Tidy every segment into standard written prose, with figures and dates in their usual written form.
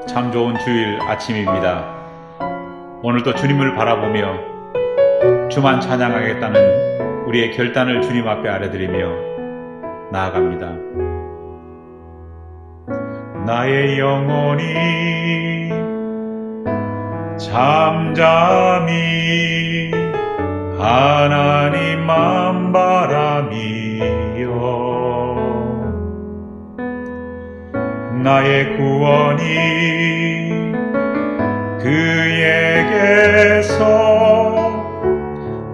참 좋은 주일 아침입니다. 오늘도 주님을 바라보며 주만 찬양하겠다는 우리의 결단을 주님 앞에 아뢰드리며 나아갑니다. 나의 영혼이 잠잠히 하나님만 바라미요 나의 구원이 그에게서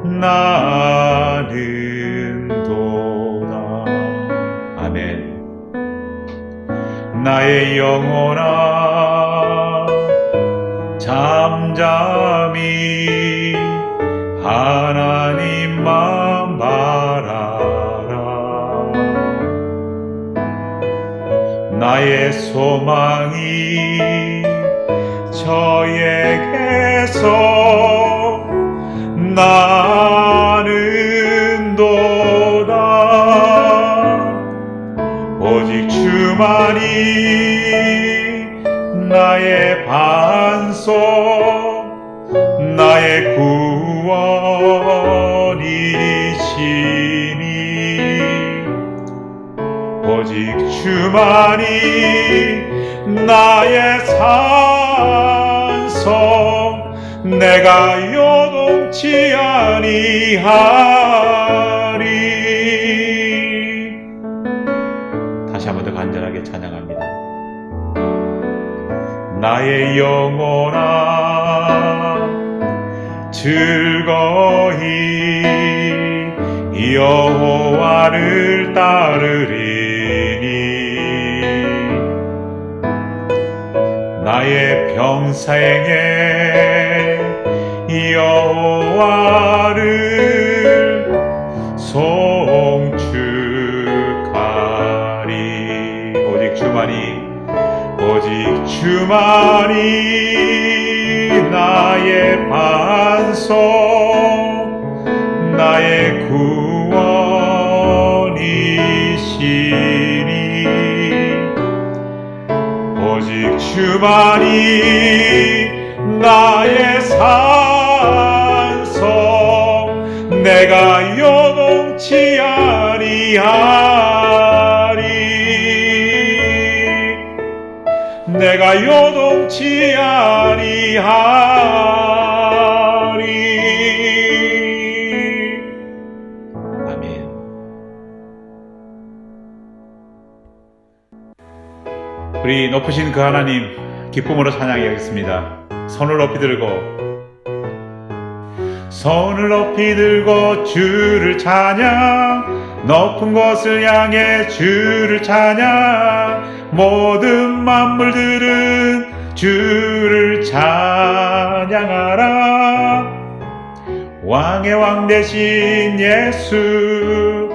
나는도다. 아멘. 나의 영혼아 잠잠히 하나님만 바라라. 나의 소망이 저에게서 나는도다. 오직 주만이 나의 반석 나의 구원이시니 오직 주만이 나의 산성 내가 요동치 아니하리. 다시 한 번 더 간절하게 찬양합니다. 나의 영혼아 즐거이 여호와를 따르리니 나의 평생에 여호와를 송축하리. 오직 주만이 나의 반석 나의 구원이시니 오직 주만이 나의 산성 내가 요동치 아니하리. 내가 요동치 아니하리. 아멘. 우리 높으신 그 하나님 기쁨으로 찬양하겠습니다. 손을 높이 들고 주를 찬양 높은 곳을 향해 주를 찬양 모든 만물들은 주를 찬양하라. 왕의 왕 되신 예수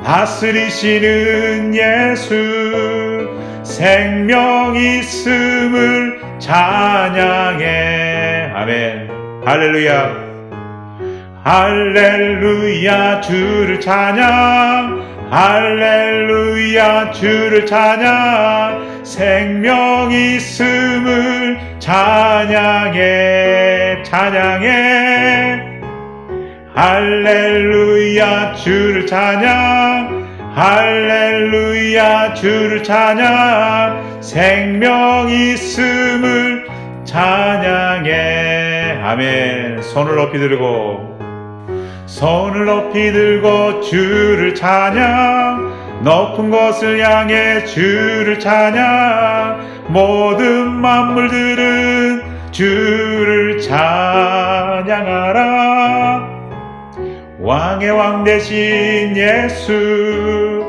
다스리시는 예수 생명 있음을 찬양해. 아멘. 할렐루야. 할렐루야 주를 찬양 할렐루야 주를 찬양 생명 있음을 찬양해. 할렐루야 주를 찬양 할렐루야 주를 찬양 생명 있음을 찬양해. 아멘. 손을 높이 들고 주를 찬양 높은 곳을 향해 주를 찬양 모든 만물들은 주를 찬양하라. 왕의 왕 되신 예수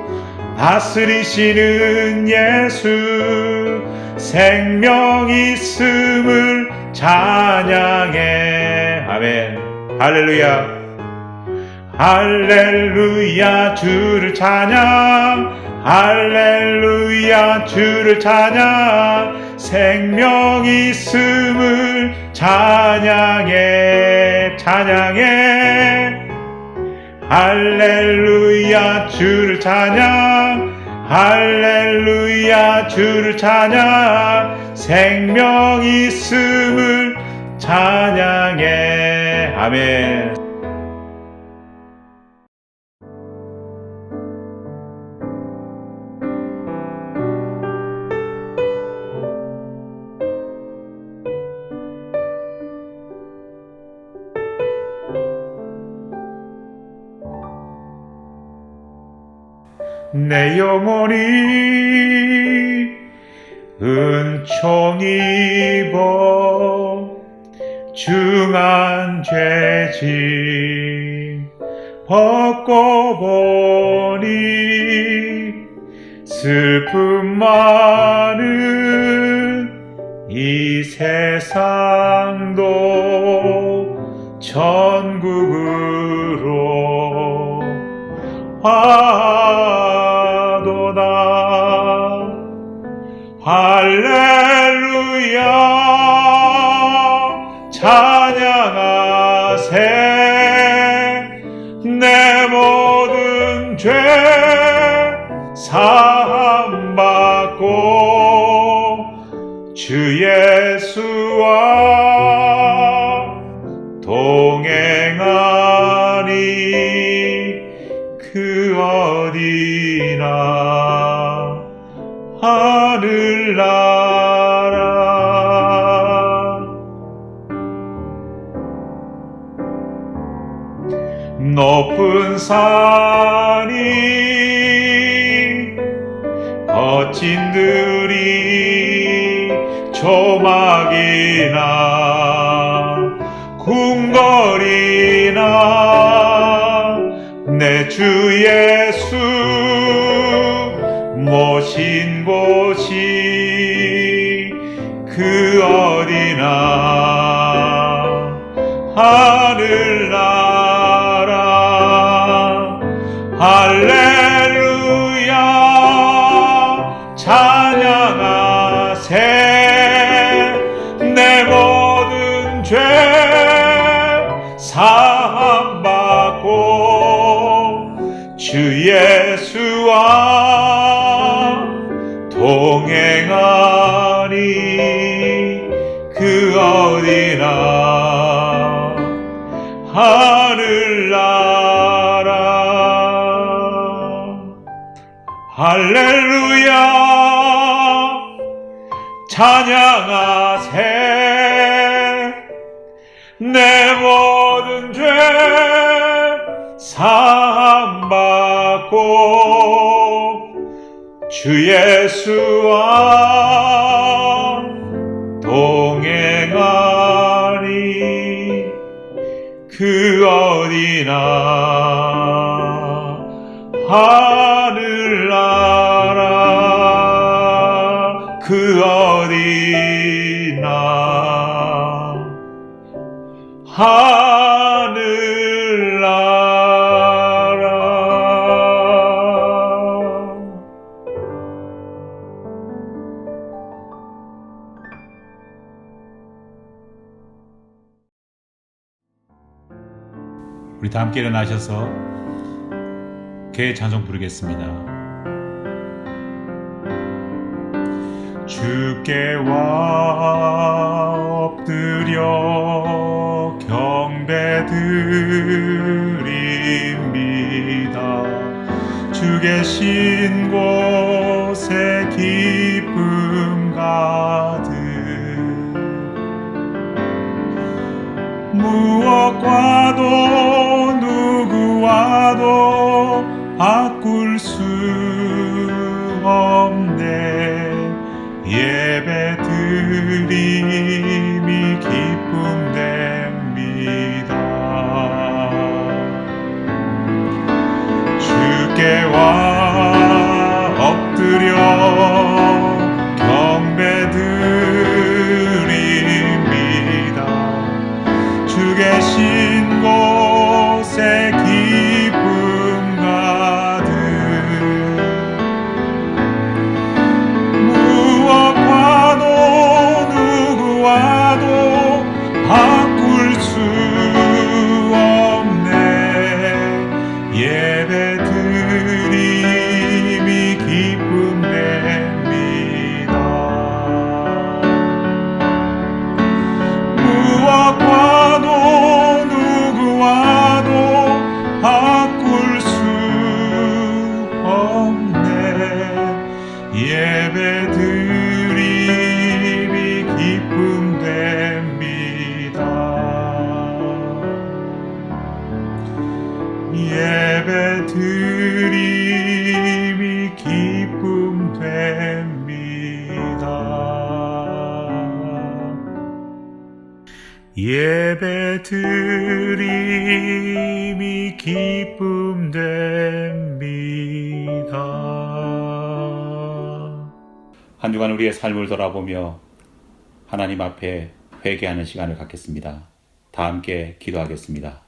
다스리시는 예수 생명 있음을 찬양해. 아멘. 할렐루야. 할렐루야 주를 찬양 할렐루야 주를 찬양 생명 있음을 찬양해. 할렐루야 주를 찬양 할렐루야 주를 찬양, 생명 있음을 찬양해. 아멘. 내 영혼이 은총 입어 중한 죄짐 벗고 보니 슬픔 많은 이 세상도 천국으로 하도다. 할렐루야 찬양하세. 내 모든 죄 사함받고 주 예수와 동행하니 그 어디나 하늘나라. 높은 산이 거친 들이 조막이나 궁궐이나 내 주 예수 모신 곳이 그 어디나 하늘나라. 할렐루야 찬양하세. 내 모든 죄 사함받고 주 예수와 동행하니 그 어디나 하늘나라. 할렐루야 찬양하세. 내 모든 죄 사함받고 주 예수와 동행하니 그 어디나 하늘나라. 그 어디나 하늘나라. 우리 다 함께 일어나셔서 개 찬송 부르겠습니다. 주께 와 엎드려 경배드립니다. 주 계신 곳에 기쁨 가득 무엇과도 누구와도 바꿀 수 없네. 예배 드림이 기쁨 됩니다. 주께 와 예배드림이 기쁨 됩니다. 예배드림이 기쁨 됩니다. 예배드림이 기쁨 됩니다. 한 주간 우리의 삶을 돌아보며 하나님 앞에 회개하는 시간을 갖겠습니다. 다 함께 기도하겠습니다.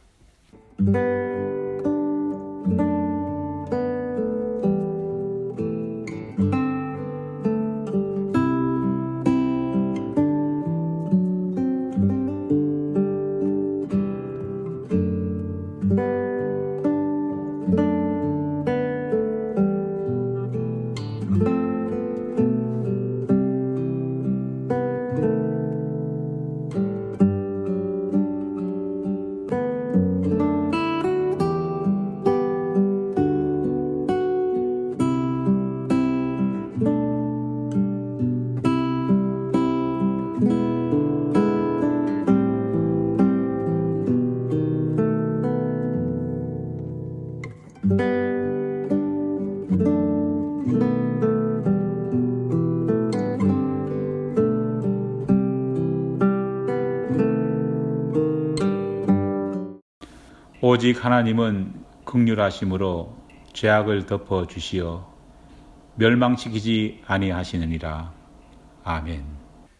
오직 하나님은 긍휼하심으로 죄악을 덮어 주시어 멸망시키지 아니하시느니라. 아멘.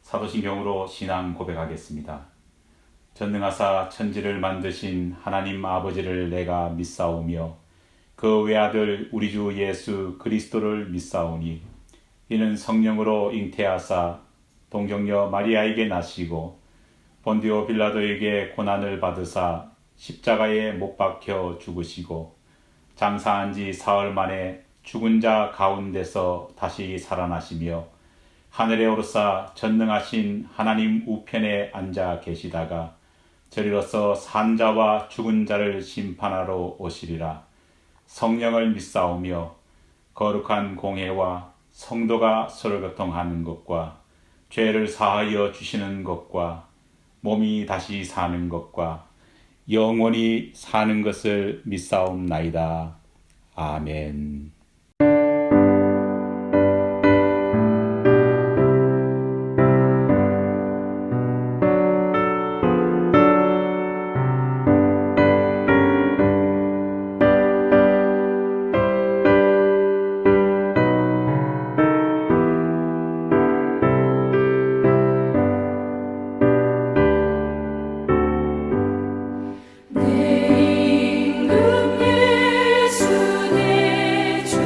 사도신경으로 신앙 고백하겠습니다. 전능하사 천지를 만드신 하나님 아버지를 내가 믿사오며 그 외아들 우리 주 예수 그리스도를 믿사오니 이는 성령으로 잉태하사 동정녀 마리아에게 나시고 본디오 빌라도에게 고난을 받으사 십자가에 못 박혀 죽으시고 장사한 지 사흘 만에 죽은 자 가운데서 다시 살아나시며 하늘에 오르사 전능하신 하나님 우편에 앉아 계시다가 저리로서 산 자와 죽은 자를 심판하러 오시리라. 성령을 믿사오며 거룩한 공회와 성도가 서로 교통하는 것과 죄를 사하여 주시는 것과 몸이 다시 사는 것과 영원히 사는 것을 믿사옵나이다. 아멘. 내 임금 예수 내 주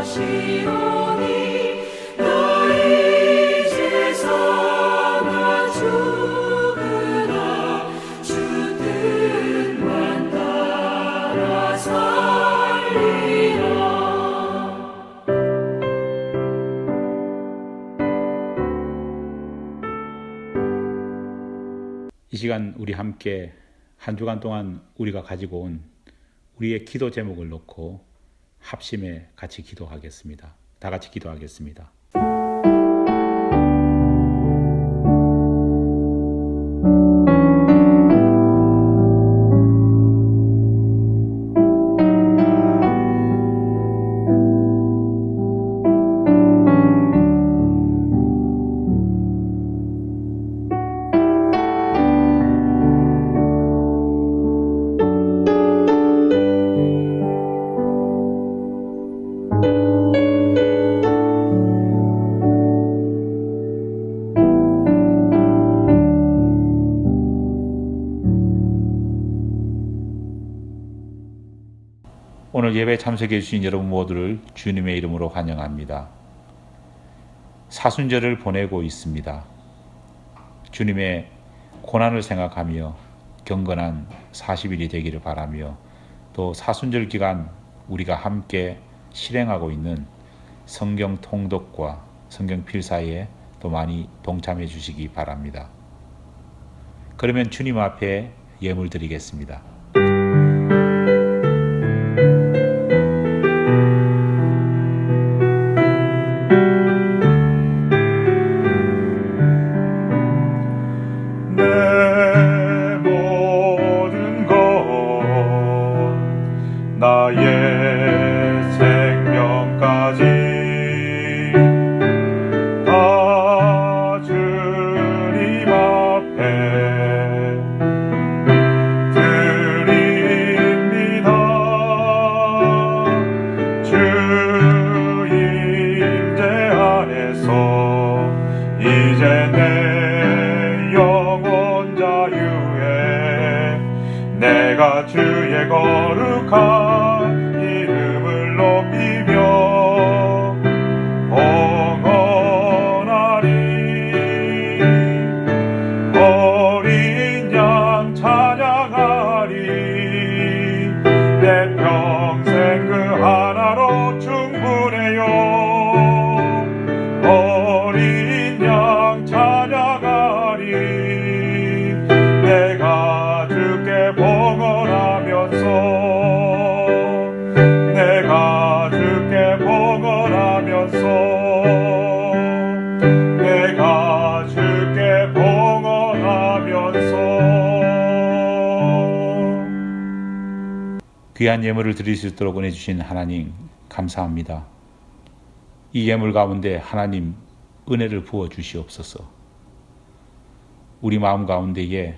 것이오니 너희 세상아 죽으라 주 뜻만 따라 살리라. 이 시간 우리 함께 한 주간 동안 우리가 가지고 온 우리의 기도 제목을 놓고 합심해 같이 기도하겠습니다. 다 같이 기도하겠습니다. 오늘 예배에 참석해 주신 여러분 모두를 주님의 이름으로 환영합니다. 사순절을 보내고 있습니다. 주님의 고난을 생각하며 경건한 40일이 되기를 바라며 또 사순절 기간 우리가 함께 실행하고 있는 성경 통독과 성경 필사에 또 많이 동참해 주시기 바랍니다. 그러면 주님 앞에 예물 드리겠습니다. 나의 생명까지 다 주님 앞에 드립니다. 주 임재 안에서 이제 내 영혼 자유에 내가 주의 거룩한 이름을 높이며 봉헌하리. 어린 양 찬양하리. 내 평생 그 하나로 충분해요. 어린 양 찬양하리. 내가 주께 봉헌하면서 내가 주께 봉헌하면서 내가 주께 봉헌하면서. 귀한 예물을 드릴 수 있도록 은혜 주신 하나님 감사합니다. 이 예물 가운데 하나님 은혜를 부어 주시옵소서. 우리 마음 가운데에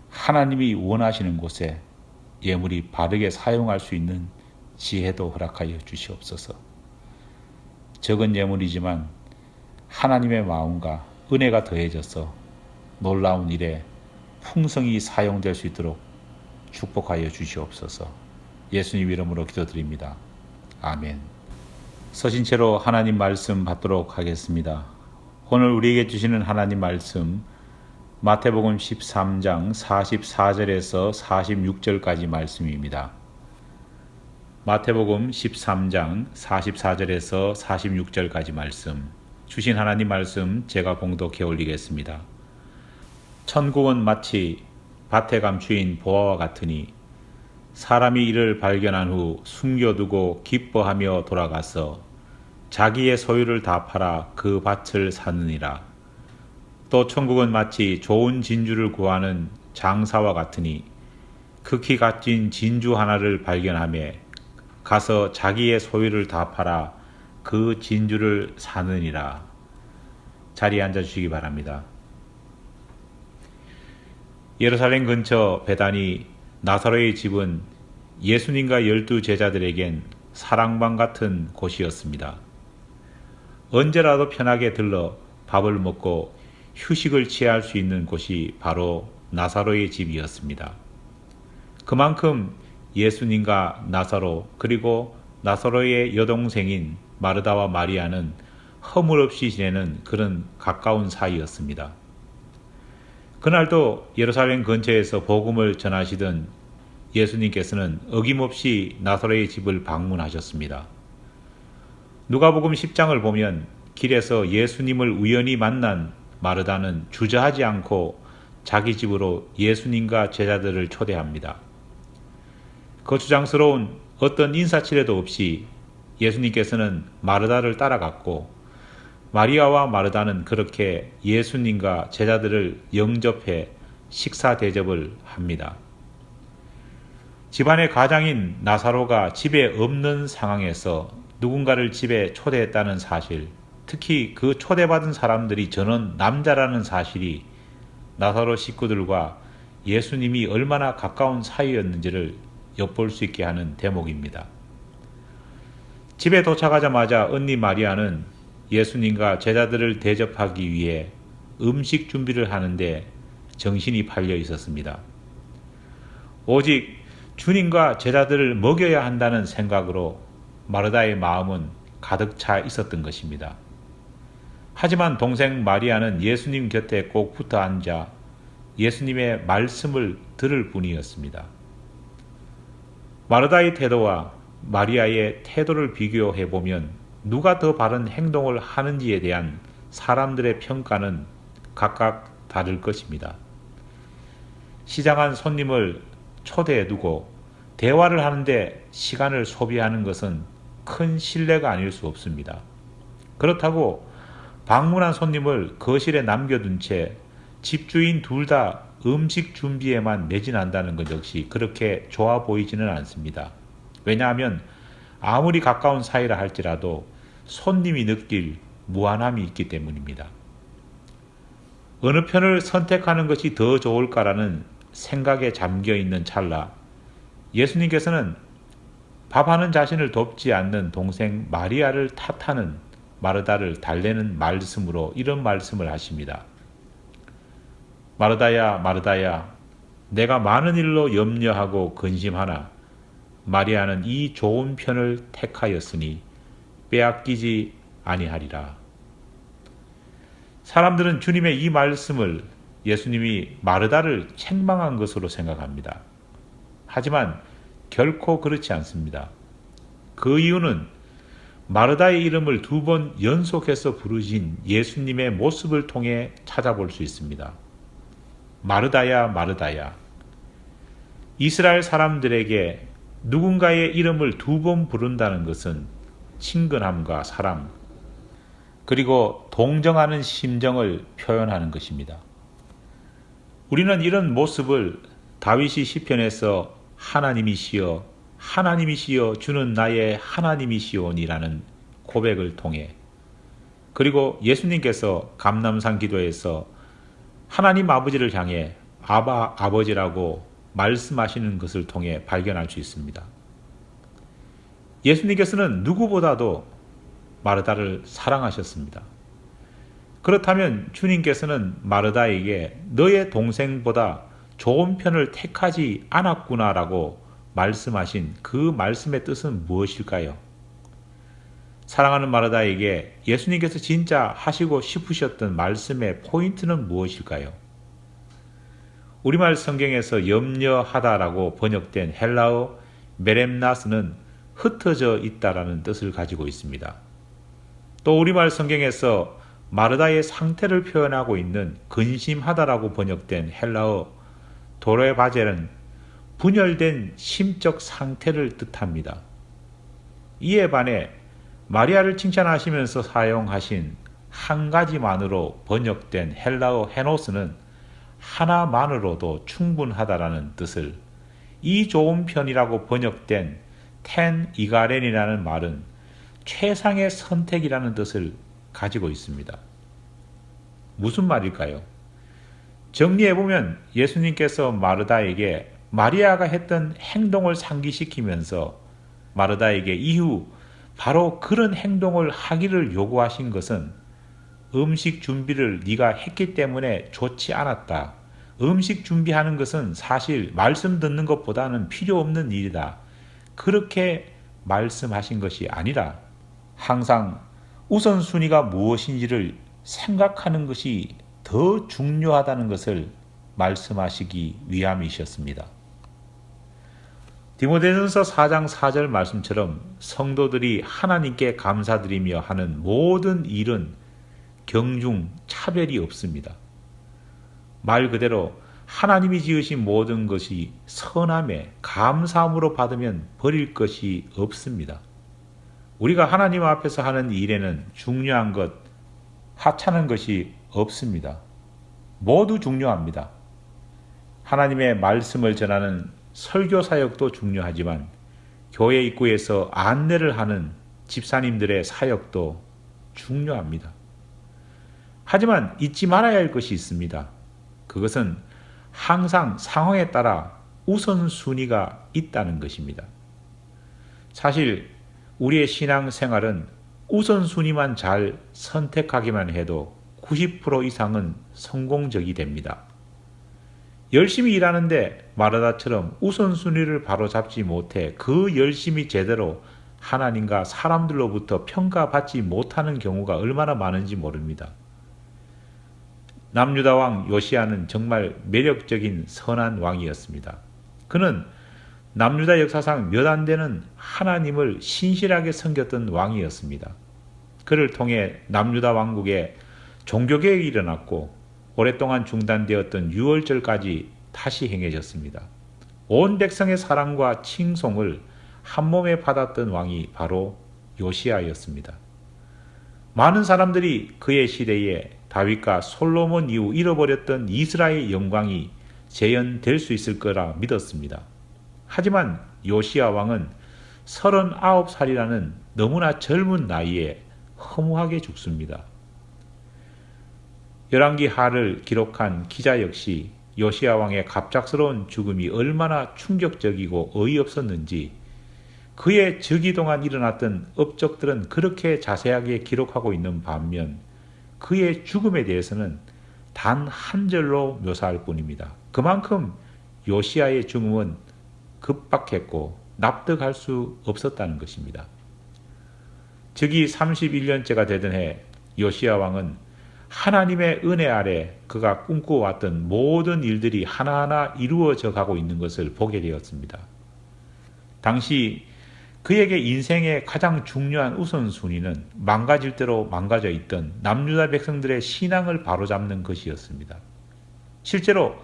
하나님이 원하시는 곳에 예물이 바르게 사용할 수 있는 지혜도 허락하여 주시옵소서. 적은 예물이지만 하나님의 마음과 은혜가 더해져서 놀라운 일에 풍성히 사용될 수 있도록 축복하여 주시옵소서. 예수님 이름으로 기도드립니다. 아멘. 서신 채로 하나님 말씀 받도록 하겠습니다. 오늘 우리에게 주시는 하나님 말씀 마태복음 13장 44절에서 46절까지 말씀입니다. 마태복음 13장 44절에서 46절까지 말씀, 주신 하나님 말씀 제가 봉독해 올리겠습니다. 천국은 마치 밭에 감추인 보화와 같으니 사람이 이를 발견한 후 숨겨두고 기뻐하며 돌아가서 자기의 소유를 다 팔아 그 밭을 사느니라. 또 천국은 마치 좋은 진주를 구하는 장사와 같으니 극히 값진 진주 하나를 발견하며 가서 자기의 소유를 다 팔아 그 진주를 사느니라. 자리에 앉아주시기 바랍니다. 예루살렘 근처 베다니 나사로의 집은 예수님과 12 제자들에겐 사랑방 같은 곳이었습니다. 언제라도 편하게 들러 밥을 먹고 휴식을 취할 수 있는 곳이 바로 나사로의 집이었습니다. 그만큼 예수님과 나사로 그리고 나사로의 여동생인 마르다와 마리아는 허물없이 지내는 그런 가까운 사이였습니다. 그날도 예루살렘 근처에서 복음을 전하시던 예수님께서는 어김없이 나사로의 집을 방문하셨습니다. 누가복음 10장을 보면 길에서 예수님을 우연히 만난 마르다는 주저하지 않고 자기 집으로 예수님과 제자들을 초대합니다. 거추장스러운 어떤 인사치레도 없이 예수님께서는 마르다를 따라갔고 마리아와 마르다는 그렇게 예수님과 제자들을 영접해 식사 대접을 합니다. 집안의 가장인 나사로가 집에 없는 상황에서 누군가를 집에 초대했다는 사실, 특히 그 초대받은 사람들이 전원 남자라는 사실이 나사로 식구들과 예수님이 얼마나 가까운 사이였는지를 엿볼 수 있게 하는 대목입니다. 집에 도착하자마자 언니 마리아는 예수님과 제자들을 대접하기 위해 음식 준비를 하는데 정신이 팔려 있었습니다. 오직 주님과 제자들을 먹여야 한다는 생각으로 마르다의 마음은 가득 차 있었던 것입니다. 하지만 동생 마리아는 예수님 곁에 꼭 붙어 앉아 예수님의 말씀을 들을 뿐이었습니다. 마르다의 태도와 마리아의 태도를 비교해 보면 누가 더 바른 행동을 하는지에 대한 사람들의 평가는 각각 다를 것입니다. 시장한 손님을 초대해 두고 대화를 하는데 시간을 소비하는 것은 큰 신뢰가 아닐 수 없습니다. 그렇다고 방문한 손님을 거실에 남겨둔 채 집주인 둘 다 음식 준비에만 매진한다는 것 역시 그렇게 좋아 보이지는 않습니다. 왜냐하면 아무리 가까운 사이라 할지라도 손님이 느낄 무안함이 있기 때문입니다. 어느 편을 선택하는 것이 더 좋을까라는 생각에 잠겨 있는 찰나 예수님께서는 밥하는 자신을 돕지 않는 동생 마리아를 탓하는 마르다를 달래는 말씀으로 이런 말씀을 하십니다. 마르다야, 마르다야, 내가 많은 일로 염려하고 근심하나 마리아는 이 좋은 편을 택하였으니 빼앗기지 아니하리라. 사람들은 주님의 이 말씀을 예수님이 마르다를 책망한 것으로 생각합니다. 하지만 결코 그렇지 않습니다. 그 이유는 마르다의 이름을 2번 연속해서 부르신 예수님의 모습을 통해 찾아볼 수 있습니다. 마르다야, 마르다야. 이스라엘 사람들에게 누군가의 이름을 2번 부른다는 것은 친근함과 사랑, 그리고 동정하는 심정을 표현하는 것입니다. 우리는 이런 모습을 다윗이 시편에서 하나님이시여 하나님이시여 주는 나의 하나님이시오니라는 고백을 통해, 그리고 예수님께서 감람산 기도에서 하나님 아버지를 향해 아바 아버지라고 말씀하시는 것을 통해 발견할 수 있습니다. 예수님께서는 누구보다도 마르다를 사랑하셨습니다. 그렇다면 주님께서는 마르다에게 너의 동생보다 좋은 편을 택하지 않았구나라고 말씀하신 그 말씀의 뜻은 무엇일까요? 사랑하는 마르다에게 예수님께서 진짜 하시고 싶으셨던 말씀의 포인트는 무엇일까요? 우리말 성경에서 염려하다라고 번역된 헬라어 메렘나스는 흩어져 있다라는 뜻을 가지고 있습니다. 또 우리말 성경에서 마르다의 상태를 표현하고 있는 근심하다라고 번역된 헬라어 도레바젤은 분열된 심적 상태를 뜻합니다. 이에 반해 마리아를 칭찬하시면서 사용하신 한 가지만으로 번역된 헬라어 헤노스는 하나만으로도 충분하다라는 뜻을, 이 좋은 편이라고 번역된 텐 이가렌이라는 말은 최상의 선택이라는 뜻을 가지고 있습니다. 무슨 말일까요? 정리해보면 예수님께서 마르다에게 마리아가 했던 행동을 상기시키면서 마르다에게 이후 바로 그런 행동을 하기를 요구하신 것은 음식 준비를 네가 했기 때문에 좋지 않았다. 음식 준비하는 것은 사실 말씀 듣는 것보다는 필요 없는 일이다. 그렇게 말씀하신 것이 아니라 항상 우선순위가 무엇인지를 생각하는 것이 더 중요하다는 것을 말씀하시기 위함이셨습니다. 디모데전서 4장 4절 말씀처럼 성도들이 하나님께 감사드리며 하는 모든 일은 경중 차별이 없습니다. 말 그대로 하나님이 지으신 모든 것이 선함에 감사함으로 받으면 버릴 것이 없습니다. 우리가 하나님 앞에서 하는 일에는 중요한 것, 하찮은 것이 없습니다. 모두 중요합니다. 하나님의 말씀을 전하는 설교 사역도 중요하지만 교회 입구에서 안내를 하는 집사님들의 사역도 중요합니다. 하지만 잊지 말아야 할 것이 있습니다. 그것은 항상 상황에 따라 우선순위가 있다는 것입니다. 사실 우리의 신앙생활은 우선순위만 잘 선택하기만 해도 90% 이상은 성공적이 됩니다. 열심히 일하는데 마르다처럼 우선순위를 바로잡지 못해 그 열심히 제대로 하나님과 사람들로부터 평가받지 못하는 경우가 얼마나 많은지 모릅니다. 남유다 왕 요시야는 정말 매력적인 선한 왕이었습니다. 그는 남유다 역사상 몇 안 되는 하나님을 신실하게 섬겼던 왕이었습니다. 그를 통해 남유다 왕국에 종교개혁이 일어났고 오랫동안 중단되었던 유월절까지 다시 행해졌습니다. 온 백성의 사랑과 칭송을 한몸에 받았던 왕이 바로 요시야였습니다. 많은 사람들이 그의 시대에 다윗과 솔로몬 이후 잃어버렸던 이스라엘의 영광이 재현될 수 있을 거라 믿었습니다. 하지만 요시야 왕은 39살이라는 너무나 젊은 나이에 허무하게 죽습니다. 열왕기 하를 기록한 기자 역시 요시야 왕의 갑작스러운 죽음이 얼마나 충격적이고 어이없었는지 그의 즉위 동안 일어났던 업적들은 그렇게 자세하게 기록하고 있는 반면 그의 죽음에 대해서는 단 한 절로 묘사할 뿐입니다. 그만큼 요시야의 죽음은 급박했고 납득할 수 없었다는 것입니다. 즉위 31년째가 되던 해 요시야 왕은 하나님의 은혜 아래 그가 꿈꿔왔던 모든 일들이 하나하나 이루어져 가고 있는 것을 보게 되었습니다. 당시 그에게 인생의 가장 중요한 우선순위는 망가질 대로 망가져 있던 남유다 백성들의 신앙을 바로잡는 것이었습니다. 실제로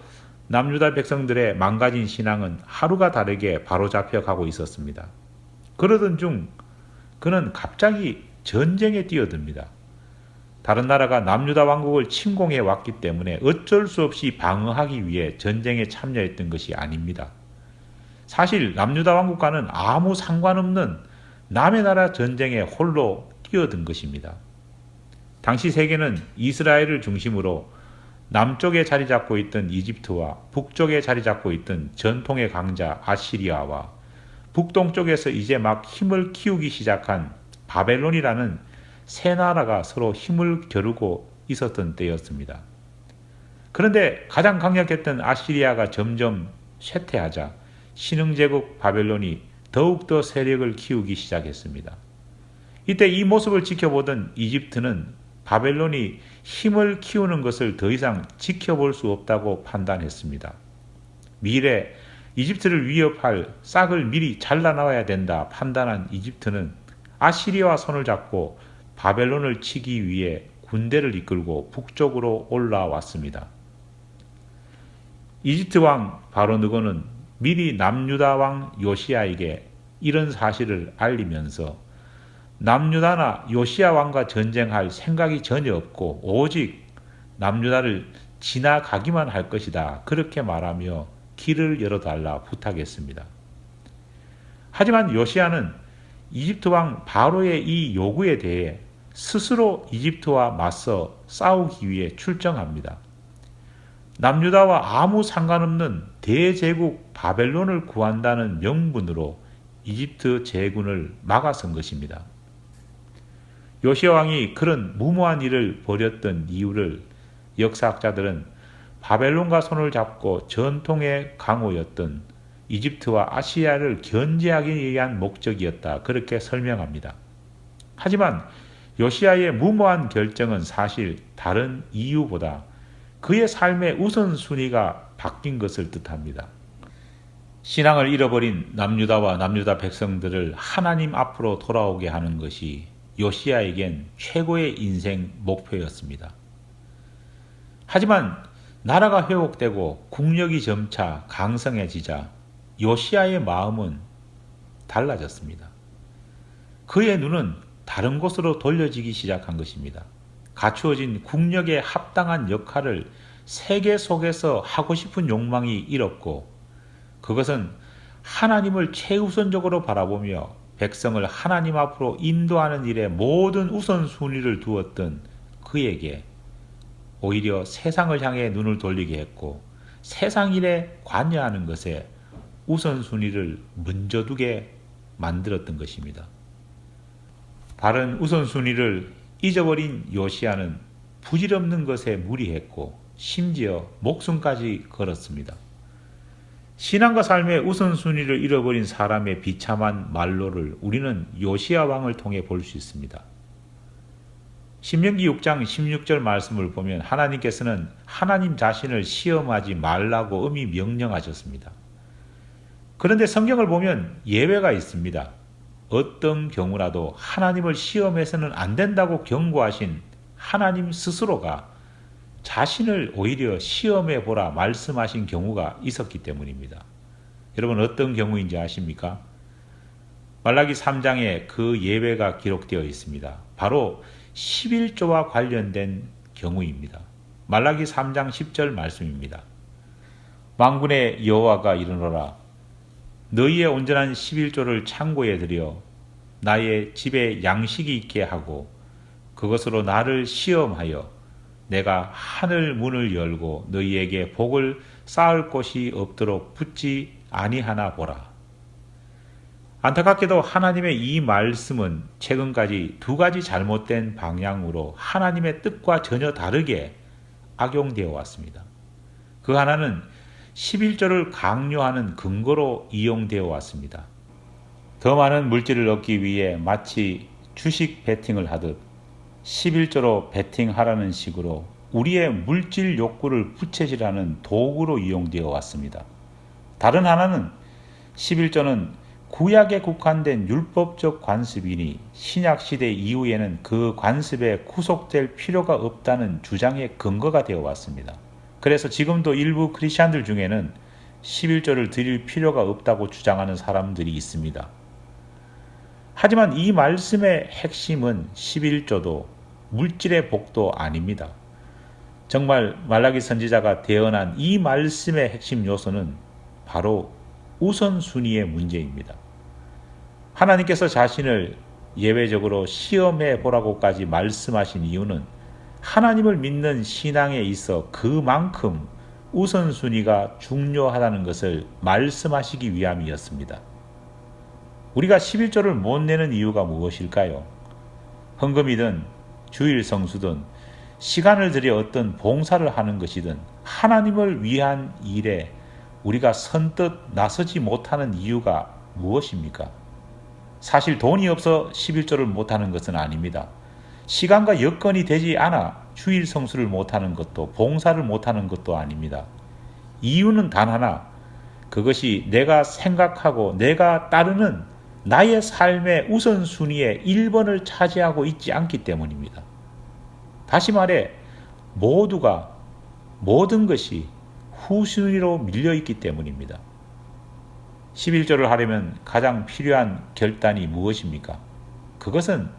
남유다 백성들의 망가진 신앙은 하루가 다르게 바로잡혀 가고 있었습니다. 그러던 중 그는 갑자기 전쟁에 뛰어듭니다. 다른 나라가 남유다 왕국을 침공해 왔기 때문에 어쩔 수 없이 방어하기 위해 전쟁에 참여했던 것이 아닙니다. 사실 남유다 왕국과는 아무 상관없는 남의 나라 전쟁에 홀로 뛰어든 것입니다. 당시 세계는 이스라엘을 중심으로 남쪽에 자리 잡고 있던 이집트와 북쪽에 자리 잡고 있던 전통의 강자 아시리아와 북동쪽에서 이제 막 힘을 키우기 시작한 바벨론이라는 세 나라가 서로 힘을 겨루고 있었던 때였습니다. 그런데 가장 강력했던 아시리아가 점점 쇠퇴하자 신흥제국 바벨론이 더욱더 세력을 키우기 시작했습니다. 이때 이 모습을 지켜보던 이집트는 바벨론이 힘을 키우는 것을 더 이상 지켜볼 수 없다고 판단했습니다. 미래 이집트를 위협할 싹을 미리 잘라나와야 된다 판단한 이집트는 아시리아와 손을 잡고 바벨론을 치기 위해 군대를 이끌고 북쪽으로 올라왔습니다. 이집트 왕 바로느고는 미리 남유다 왕 요시야에게 이런 사실을 알리면서 남유다나 요시야 왕과 전쟁할 생각이 전혀 없고 오직 남유다를 지나가기만 할 것이다. 그렇게 말하며 길을 열어달라 부탁했습니다. 하지만 요시야는 이집트 왕 바로의 이 요구에 대해 스스로 이집트와 맞서 싸우기 위해 출정합니다. 남유다와 아무 상관없는 대제국 바벨론을 구한다는 명분으로 이집트 제군을 막아선 것입니다. 요시야 왕이 그런 무모한 일을 벌였던 이유를 역사학자들은 바벨론과 손을 잡고 전통의 강호였던 이집트와 아시리아를 견제하기 위한 목적이었다. 그렇게 설명합니다. 하지만 요시야의 무모한 결정은 사실 다른 이유보다 그의 삶의 우선순위가 바뀐 것을 뜻합니다. 신앙을 잃어버린 남유다와 남유다 백성들을 하나님 앞으로 돌아오게 하는 것이 요시야에겐 최고의 인생 목표였습니다. 하지만 나라가 회복되고 국력이 점차 강성해지자 요시야의 마음은 달라졌습니다. 그의 눈은 다른 곳으로 돌려지기 시작한 것입니다. 갖추어진 국력에 합당한 역할을 세계 속에서 하고 싶은 욕망이 일었고, 그것은 하나님을 최우선적으로 바라보며 백성을 하나님 앞으로 인도하는 일에 모든 우선순위를 두었던 그에게 오히려 세상을 향해 눈을 돌리게 했고, 세상 일에 관여하는 것에 우선순위를 먼저 두게 만들었던 것입니다. 바른 우선순위를 잊어버린 요시야는 부질없는 것에 무리했고 심지어 목숨까지 걸었습니다. 신앙과 삶의 우선순위를 잃어버린 사람의 비참한 말로를 우리는 요시야 왕을 통해 볼 수 있습니다. 신명기 6장 16절 말씀을 보면 하나님께서는 하나님 자신을 시험하지 말라고 엄히 명령하셨습니다. 그런데 성경을 보면 예외가 있습니다. 어떤 경우라도 하나님을 시험해서는 안 된다고 경고하신 하나님 스스로가 자신을 오히려 시험해 보라 말씀하신 경우가 있었기 때문입니다. 여러분, 어떤 경우인지 아십니까? 말라기 3장에 그 예외가 기록되어 있습니다. 바로 11조와 관련된 경우입니다. 말라기 3장 10절 말씀입니다. 만군의 여호와가 이르노라, 너희의 온전한 11조를 창고에 들여 나의 집에 양식이 있게 하고 그것으로 나를 시험하여 내가 하늘 문을 열고 너희에게 복을 쌓을 곳이 없도록 붙지 아니하나 보라. 안타깝게도 하나님의 이 말씀은 최근까지 두 가지 잘못된 방향으로 하나님의 뜻과 전혀 다르게 악용되어 왔습니다. 그 하나는 11조를 강요하는 근거로 이용되어 왔습니다. 더 많은 물질을 얻기 위해 마치 주식 베팅을 하듯 11조로 베팅하라는 식으로 우리의 물질 욕구를 부채질하는 도구로 이용되어 왔습니다. 다른 하나는 11조는 구약에 국한된 율법적 관습이니 신약시대 이후에는 그 관습에 구속될 필요가 없다는 주장의 근거가 되어 왔습니다. 그래서 지금도 일부 크리스찬들 중에는 11조를 드릴 필요가 없다고 주장하는 사람들이 있습니다. 하지만 이 말씀의 핵심은 11조도 물질의 복도 아닙니다. 정말 말라기 선지자가 대언한 이 말씀의 핵심 요소는 바로 우선순위의 문제입니다. 하나님께서 자신을 예외적으로 시험해 보라고까지 말씀하신 이유는 하나님을 믿는 신앙에 있어 그만큼 우선순위가 중요하다는 것을 말씀하시기 위함이었습니다. 우리가 11조를 못 내는 이유가 무엇일까요? 헌금이든 주일 성수든 시간을 들여 어떤 봉사를 하는 것이든 하나님을 위한 일에 우리가 선뜻 나서지 못하는 이유가 무엇입니까? 사실 돈이 없어 11조를 못하는 것은 아닙니다. 시간과 여건이 되지 않아 주일 성수를 못하는 것도 봉사를 못하는 것도 아닙니다. 이유는 단 하나, 그것이 내가 생각하고 내가 따르는 나의 삶의 우선순위에 1번을 차지하고 있지 않기 때문입니다. 다시 말해 모든 것이 후순위로 밀려있기 때문입니다. 11조를 하려면 가장 필요한 결단이 무엇입니까? 그것은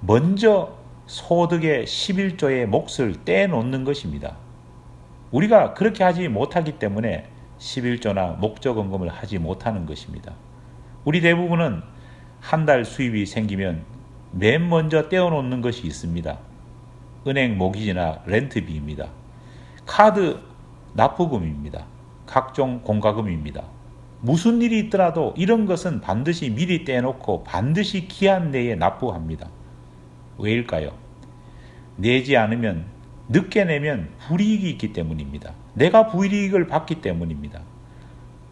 먼저 소득의 11조의 몫을 떼놓는 것입니다. 우리가 그렇게 하지 못하기 때문에 11조나 목적헌금을 하지 못하는 것입니다. 우리 대부분은 한 달 수입이 생기면 맨 먼저 떼어놓는 것이 있습니다. 은행 모기지나 렌트비입니다. 카드 납부금입니다. 각종 공과금입니다. 무슨 일이 있더라도 이런 것은 반드시 미리 떼놓고 반드시 기한 내에 납부합니다. 왜일까요? 내지 않으면, 늦게 내면 불이익이 있기 때문입니다. 내가 불이익을 받기 때문입니다.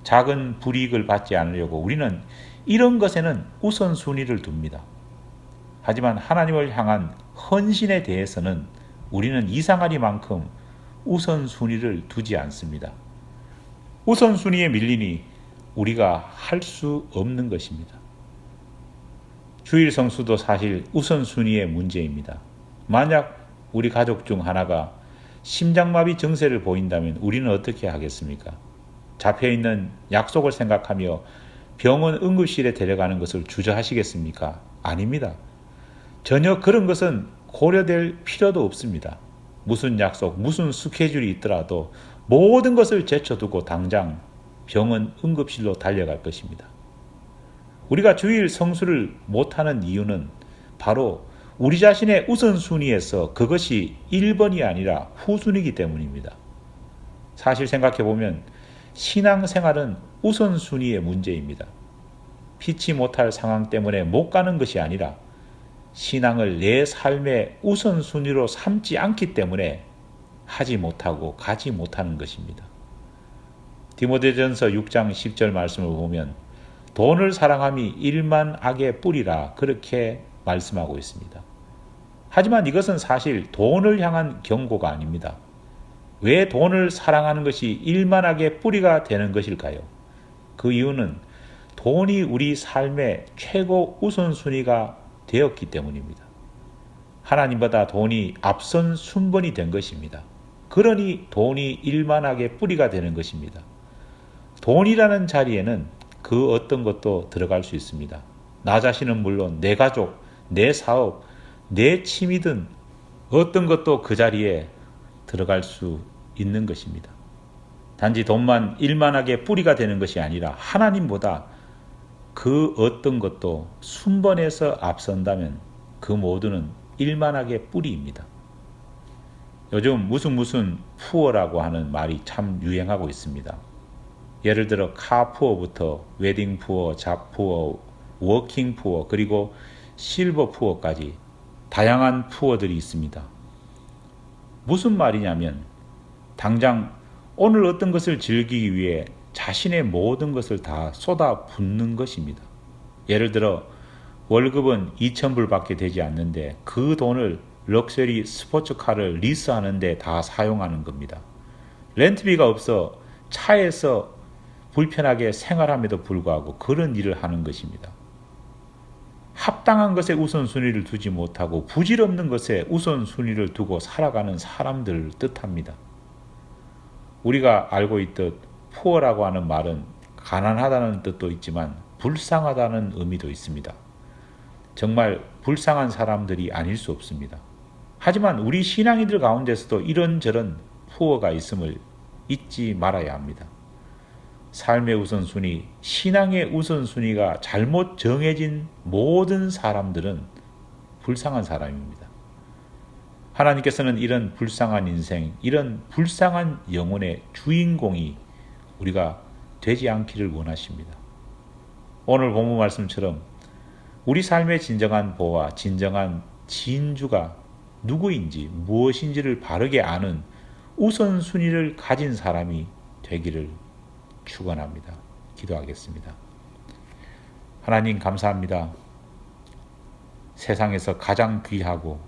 작은 불이익을 받지 않으려고 우리는 이런 것에는 우선순위를 둡니다. 하지만 하나님을 향한 헌신에 대해서는 우리는 이상하리만큼 우선순위를 두지 않습니다. 우선순위에 밀리니 우리가 할 수 없는 것입니다. 주일 성수도 사실 우선순위의 문제입니다. 만약 우리 가족 중 하나가 심장마비 증세를 보인다면 우리는 어떻게 하겠습니까? 잡혀있는 약속을 생각하며 병원 응급실에 데려가는 것을 주저하시겠습니까? 아닙니다. 전혀 그런 것은 고려될 필요도 없습니다. 무슨 약속, 무슨 스케줄이 있더라도 모든 것을 제쳐두고 당장 병원 응급실로 달려갈 것입니다. 우리가 주일 성수를 못하는 이유는 바로 우리 자신의 우선순위에서 그것이 1번이 아니라 후순위이기 때문입니다. 사실 생각해보면 신앙생활은 우선순위의 문제입니다. 피치 못할 상황 때문에 못 가는 것이 아니라 신앙을 내 삶의 우선순위로 삼지 않기 때문에 하지 못하고 가지 못하는 것입니다. 디모데전서 6장 10절 말씀을 보면 돈을 사랑함이 일만 악의 뿌리라 그렇게 말씀하고 있습니다. 하지만 이것은 사실 돈을 향한 경고가 아닙니다. 왜 돈을 사랑하는 것이 일만 악의 뿌리가 되는 것일까요? 그 이유는 돈이 우리 삶의 최고 우선순위가 되었기 때문입니다. 하나님보다 돈이 앞선 순번이 된 것입니다. 그러니 돈이 일만하게 뿌리가 되는 것입니다. 돈이라는 자리에는 그 어떤 것도 들어갈 수 있습니다. 나 자신은 물론 내 가족, 내 사업, 내 취미든 어떤 것도 그 자리에 들어갈 수 있는 것입니다. 단지 돈만 일만하게 뿌리가 되는 것이 아니라 하나님보다 그 어떤 것도 순번에서 앞선다면 그 모두는 일만하게 뿌리입니다. 요즘 무슨 푸어라고 하는 말이 참 유행하고 있습니다. 예를 들어 카푸어부터 웨딩 푸어, 잡푸어, 워킹 푸어, 그리고 실버 푸어까지 다양한 푸어들이 있습니다. 무슨 말이냐면 당장 오늘 어떤 것을 즐기기 위해 자신의 모든 것을 다 쏟아붓는 것입니다. 예를 들어 월급은 2,000불 밖에 되지 않는데 그 돈을 럭셔리 스포츠카를 리스하는 데 다 사용하는 겁니다. 렌트비가 없어 차에서 불편하게 생활함에도 불구하고 그런 일을 하는 것입니다. 합당한 것에 우선순위를 두지 못하고 부질없는 것에 우선순위를 두고 살아가는 사람들을 뜻합니다. 우리가 알고 있듯 푸어라고 하는 말은 가난하다는 뜻도 있지만 불쌍하다는 의미도 있습니다. 정말 불쌍한 사람들이 아닐 수 없습니다. 하지만 우리 신앙인들 가운데서도 이런저런 푸어가 있음을 잊지 말아야 합니다. 삶의 우선순위, 신앙의 우선순위가 잘못 정해진 모든 사람들은 불쌍한 사람입니다. 하나님께서는 이런 불쌍한 인생, 이런 불쌍한 영혼의 주인공이 우리가 되지 않기를 원하십니다. 오늘 본문 말씀처럼 우리 삶의 진정한 보화, 진정한 진주가 누구인지 무엇인지를 바르게 아는 우선순위를 가진 사람이 되기를 축원합니다. 기도하겠습니다. 하나님 감사합니다. 세상에서 가장 귀하고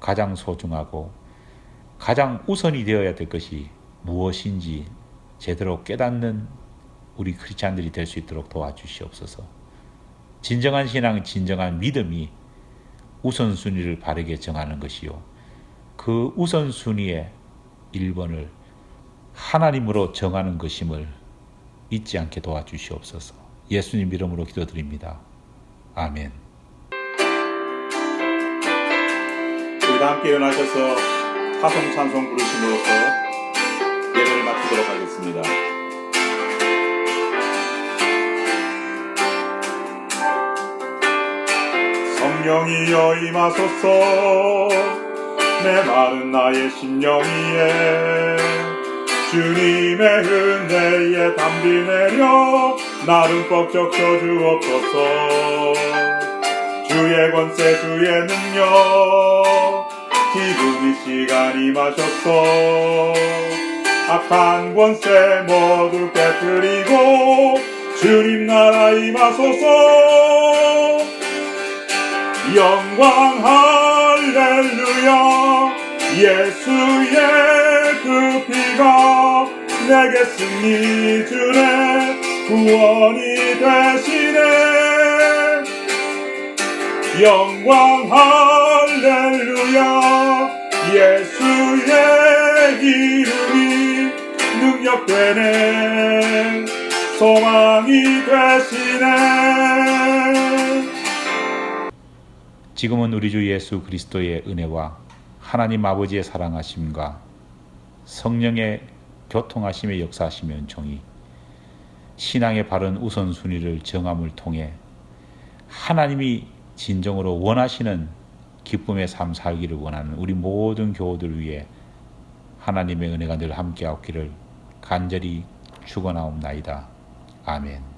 가장 소중하고 가장 우선이 되어야 될 것이 무엇인지 제대로 깨닫는 우리 크리스찬들이 될 수 있도록 도와주시옵소서. 진정한 신앙, 진정한 믿음이 우선순위를 바르게 정하는 것이요. 그 우선순위의 1번을 하나님으로 정하는 것임을 잊지 않게 도와주시옵소서. 예수님 이름으로 기도드립니다. 아멘. 우리 다 함께 일어나셔서 화성 찬송 부르심으로써 예배를 마치도록 하겠습니다. 성령이여 임하소서 메마른 나의 심령 위에 주님의 은혜에 담비 내려 나를 뻑 적셔 주옵소서. 주의 권세 주의 능력 지금 이 시간 임하소서. 악한 권세 모두 깨뜨리고 주님 나라 임하소서. 영광 할렐루야. 예수의 그 피가 내게 승리 주네. 구원이 되시네. 영광 할렐루야. 예수의 이름이 능력되네. 소망이 되시네. 지금은 우리 주 예수 그리스도의 은혜와 하나님 아버지의 사랑하심과 성령의 교통하심의 역사하심의 은총이 신앙의 바른 우선순위를 정함을 통해 하나님이 진정으로 원하시는 기쁨의 삶 살기를 원하는 우리 모든 교우들 위해 하나님의 은혜가 늘 함께하기를 간절히 축원하옵나이다. 아멘.